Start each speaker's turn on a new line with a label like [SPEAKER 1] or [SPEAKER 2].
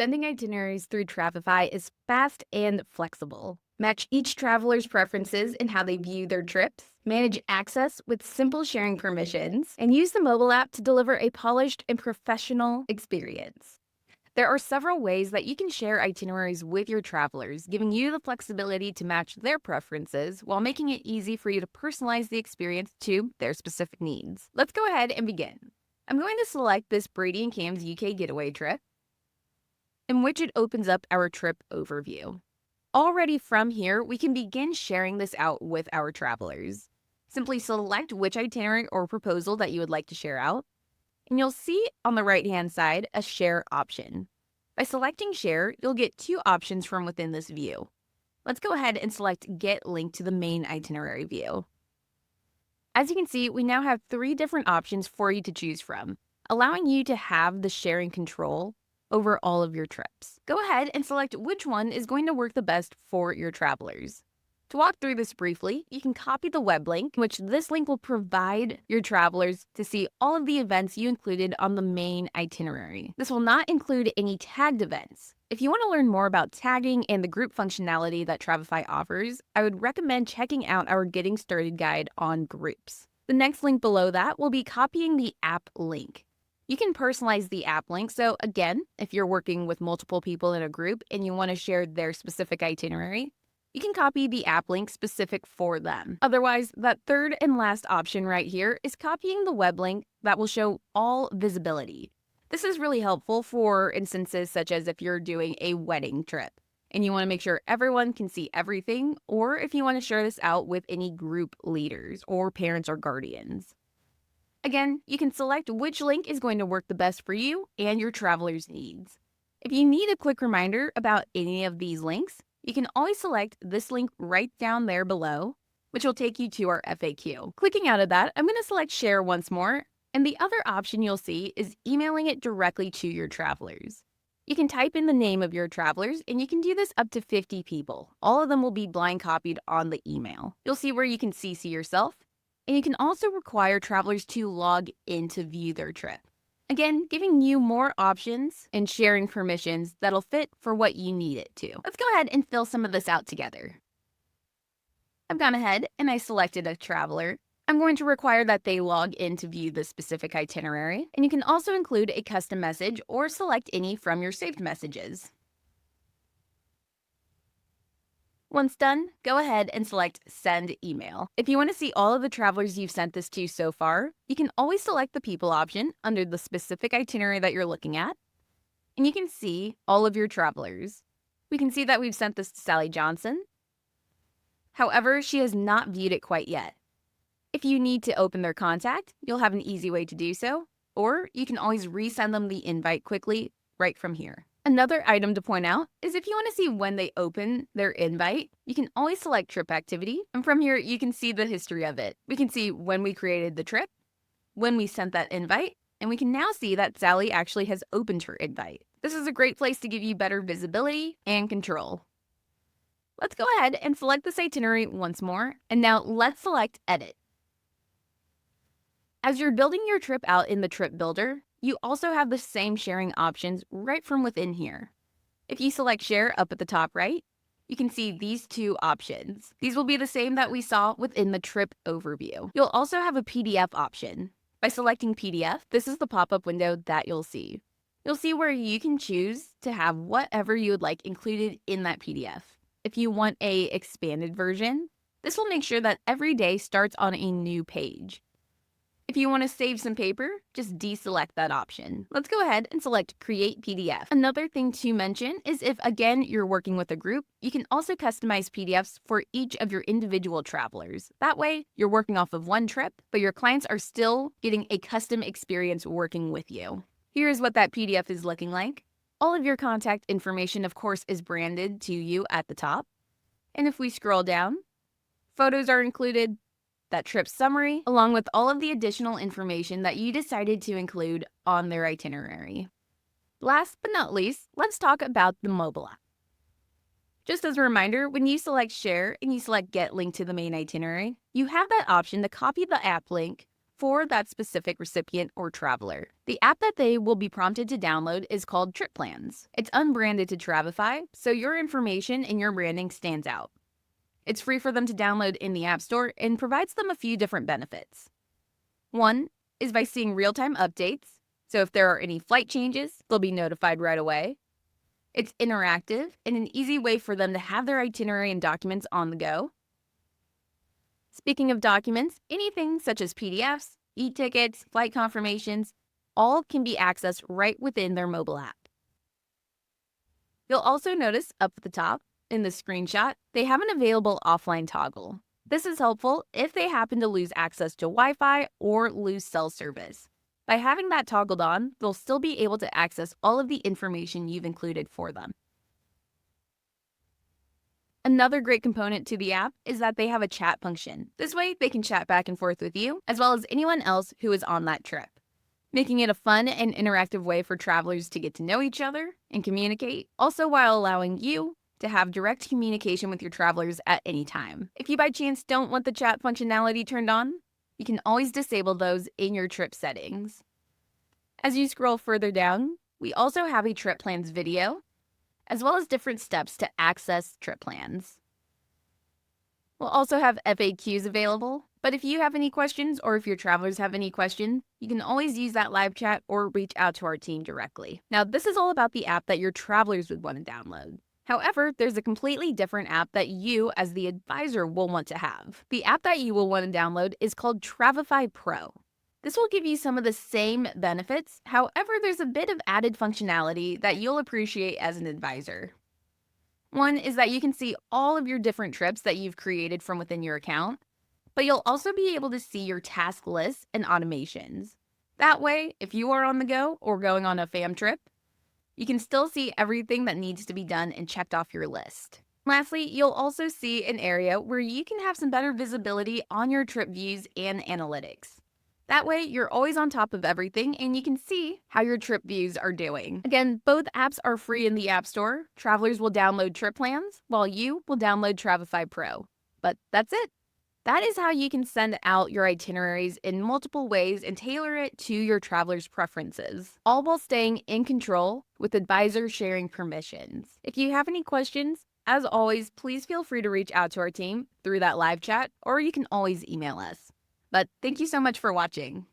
[SPEAKER 1] Sending itineraries through Travefy is fast and flexible. Match each traveler's preferences in how they view their trips, manage access with simple sharing permissions, and use the mobile app to deliver a polished and professional experience. There are several ways that you can share itineraries with your travelers, giving you the flexibility to match their preferences while making it easy for you to personalize the experience to their specific needs. Let's go ahead and begin. I'm going to select this Brady and Cam's UK getaway trip, in which it opens up our trip overview. Already from here, we can begin sharing this out with our travelers. Simply select which itinerary or proposal that you would like to share out, and you'll see on the right-hand side a share option. By selecting share, you'll get two options from within this view. Let's go ahead and select get link to the main itinerary view. As you can see, we now have three different options for you to choose from, allowing you to have the sharing control over all of your trips. Go ahead and select which one is going to work the best for your travelers. To walk through this briefly, you can copy the web link, which this link will provide your travelers to see all of the events you included on the main itinerary. This will not include any tagged events. If you want to learn more about tagging and the group functionality that Travefy offers, I would recommend checking out our Getting Started guide on groups. The next link below that will be copying the app link. You can personalize the app link, so again, if you're working with multiple people in a group and you want to share their specific itinerary, you can copy the app link specific for them. Otherwise, that third and last option right here is copying the web link that will show all visibility. This is really helpful for instances such as if you're doing a wedding trip and you want to make sure everyone can see everything, or if you want to share this out with any group leaders or parents or guardians. Again, you can select which link is going to work the best for you and your traveler's needs. If you need a quick reminder about any of these links, you can always select this link right down there below, which will take you to our FAQ. Clicking out of that, I'm going to select share once more, and the other option you'll see is emailing it directly to your travelers. You can type in the name of your travelers, and you can do this up to 50 people. All of them will be blind copied on the email. You'll see where you can CC yourself, and you can also require travelers to log in to view their trip. Again, giving you more options and sharing permissions that'll fit for what you need it to. Let's go ahead and fill some of this out together. I've gone ahead and I selected a traveler. I'm going to require that they log in to view the specific itinerary, and you can also include a custom message or select any from your saved messages. Once done, go ahead and select Send Email. If you want to see all of the travelers you've sent this to so far, you can always select the People option under the specific itinerary that you're looking at, and you can see all of your travelers. We can see that we've sent this to Sally Johnson. However, she has not viewed it quite yet. If you need to open their contact, you'll have an easy way to do so, or you can always resend them the invite quickly right from here. Another item to point out is if you want to see when they open their invite, you can always select trip activity, and from here you can see the history of it. We can see when we created the trip, when we sent that invite, and we can now see that Sally actually has opened her invite. This is a great place to give you better visibility and control. Let's go ahead and select this itinerary once more, and now let's select Edit. As you're building your trip out in the trip builder, you also have the same sharing options right from within here. If you select Share up at the top right, you can see these two options. These will be the same that we saw within the trip overview. You'll also have a PDF option. By selecting PDF, this is the pop-up window that you'll see. You'll see where you can choose to have whatever you would like included in that PDF. If you want an expanded version, this will make sure that every day starts on a new page. If you want to save some paper, just deselect that option. Let's go ahead and select Create PDF. Another thing to mention is if, again, you're working with a group, you can also customize PDFs for each of your individual travelers. That way, you're working off of one trip, but your clients are still getting a custom experience working with you. Here's what that PDF is looking like. All of your contact information, of course, is branded to you at the top. And if we scroll down, photos are included, that trip summary, along with all of the additional information that you decided to include on their itinerary. Last but not least, let's talk about the mobile app. Just as a reminder, when you select Share and you select Get Link to the main itinerary, you have that option to copy the app link for that specific recipient or traveler. The app that they will be prompted to download is called Trip Plans. It's unbranded to Travefy, so your information and your branding stands out. It's free for them to download in the App Store and provides them a few different benefits. One is by seeing real-time updates, so if there are any flight changes, they'll be notified right away. It's interactive and an easy way for them to have their itinerary and documents on the go. Speaking of documents, anything such as PDFs, e-tickets, flight confirmations, all can be accessed right within their mobile app. You'll also notice up at the top, in the screenshot, they have an available offline toggle. This is helpful if they happen to lose access to Wi-Fi or lose cell service. By having that toggled on, they'll still be able to access all of the information you've included for them. Another great component to the app is that they have a chat function. This way, they can chat back and forth with you, as well as anyone else who is on that trip, making it a fun and interactive way for travelers to get to know each other and communicate, also while allowing you to have direct communication with your travelers at any time. If you by chance don't want the chat functionality turned on, you can always disable those in your trip settings. As you scroll further down, we also have a trip plans video, as well as different steps to access trip plans. We'll also have FAQs available, but if you have any questions or if your travelers have any questions, you can always use that live chat or reach out to our team directly. Now, this is all about the app that your travelers would want to download. However, there's a completely different app that you, as the advisor, will want to have. The app that you will want to download is called Travefy Pro. This will give you some of the same benefits, however, there's a bit of added functionality that you'll appreciate as an advisor. One is that you can see all of your different trips that you've created from within your account, but you'll also be able to see your task lists and automations. That way, if you are on the go or going on a fam trip, you can still see everything that needs to be done and checked off your list. Lastly, you'll also see an area where you can have some better visibility on your trip views and analytics. That way, you're always on top of everything and you can see how your trip views are doing. Again, both apps are free in the App Store. Travelers will download Trip Plans, while you will download Travefy Pro. But that's it. That is how you can send out your itineraries in multiple ways and tailor it to your travelers' preferences, all while staying in control with advisor sharing permissions. If you have any questions, as always, please feel free to reach out to our team through that live chat, or you can always email us. But thank you so much for watching.